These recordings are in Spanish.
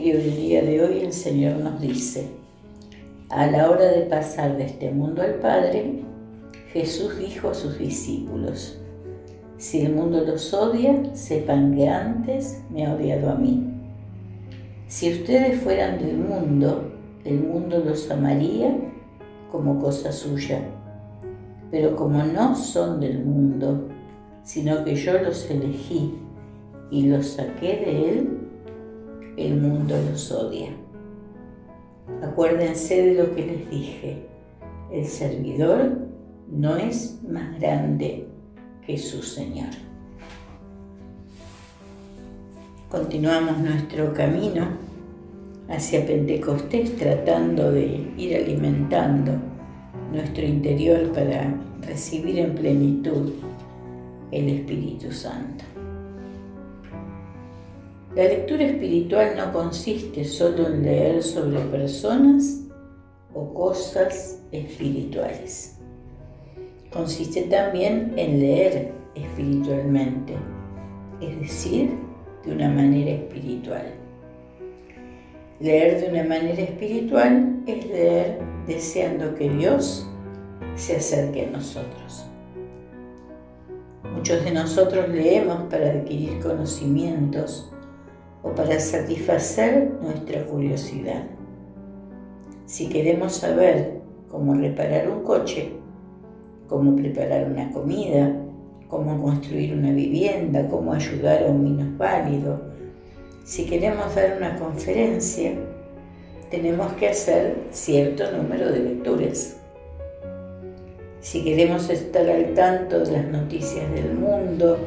Evangelio del día de hoy el Señor nos dice: a la hora de pasar de este mundo al Padre, Jesús dijo a sus discípulos: si el mundo los odia, sepan que antes me ha odiado a mí. Si ustedes fueran del mundo, el mundo los amaría como cosa suya. Pero como no son del mundo, sino que yo los elegí y los saqué de él, el mundo los odia. Acuérdense de lo que les dije: el servidor no es más grande que su Señor. Continuamos nuestro camino hacia Pentecostés, tratando de ir alimentando nuestro interior para recibir en plenitud el Espíritu Santo. La lectura espiritual no consiste solo en leer sobre personas o cosas espirituales. Consiste también en leer espiritualmente, es decir, de una manera espiritual. Leer de una manera espiritual es leer deseando que Dios se acerque a nosotros. Muchos de nosotros leemos para adquirir conocimientos o para satisfacer nuestra curiosidad. Si queremos saber cómo reparar un coche, cómo preparar una comida, cómo construir una vivienda, cómo ayudar a un minusválido, si queremos dar una conferencia, tenemos que hacer cierto número de lecturas. Si queremos estar al tanto de las noticias del mundo,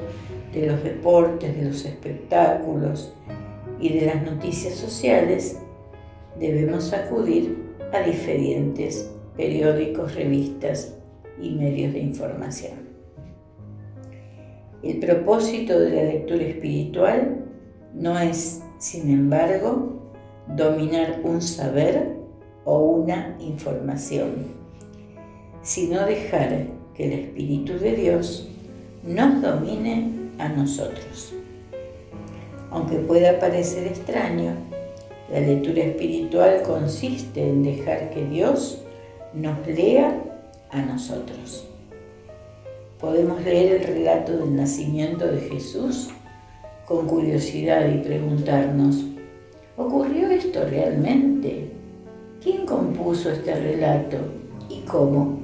de los deportes, de los espectáculos y de las noticias sociales, debemos acudir a diferentes periódicos, revistas y medios de información. El propósito de la lectura espiritual no es, sin embargo, dominar un saber o una información, sino dejar que el Espíritu de Dios nos domine a nosotros. Aunque pueda parecer extraño, la lectura espiritual consiste en dejar que Dios nos lea a nosotros. Podemos leer el relato del nacimiento de Jesús con curiosidad y preguntarnos: ¿ocurrió esto realmente? ¿Quién compuso este relato y cómo?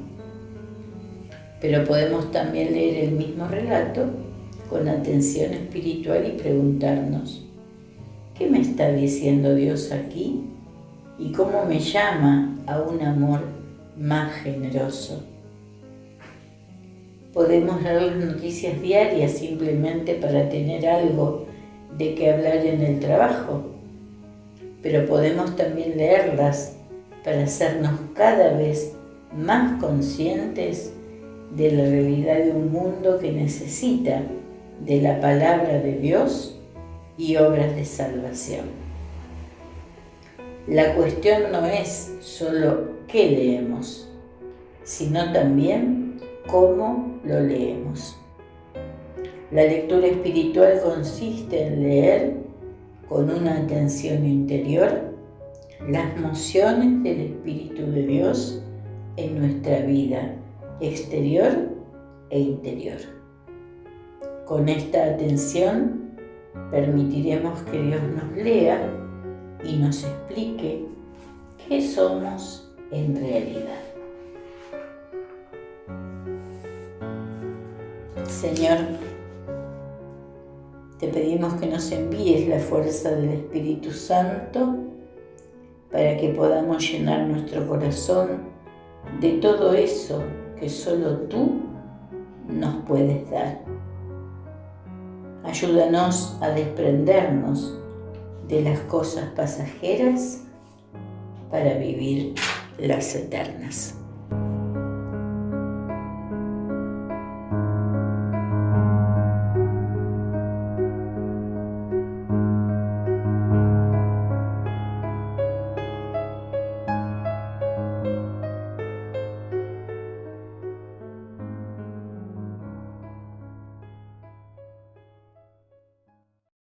Pero podemos también leer el mismo relato con atención espiritual y preguntarnos: ¿qué me está diciendo Dios aquí? ¿Y cómo me llama a un amor más generoso? Podemos leer las noticias diarias simplemente para tener algo de qué hablar en el trabajo, pero podemos también leerlas para hacernos cada vez más conscientes de la realidad de un mundo que necesita de la palabra de Dios y obras de salvación. La cuestión no es solo qué leemos, sino también cómo lo leemos. La lectura espiritual consiste en leer con una atención interior las mociones del Espíritu de Dios en nuestra vida exterior e interior. Con esta atención permitiremos que Dios nos lea y nos explique qué somos en realidad. Señor, te pedimos que nos envíes la fuerza del Espíritu Santo para que podamos llenar nuestro corazón de todo eso que solo tú nos puedes dar. Ayúdanos a desprendernos de las cosas pasajeras para vivir las eternas.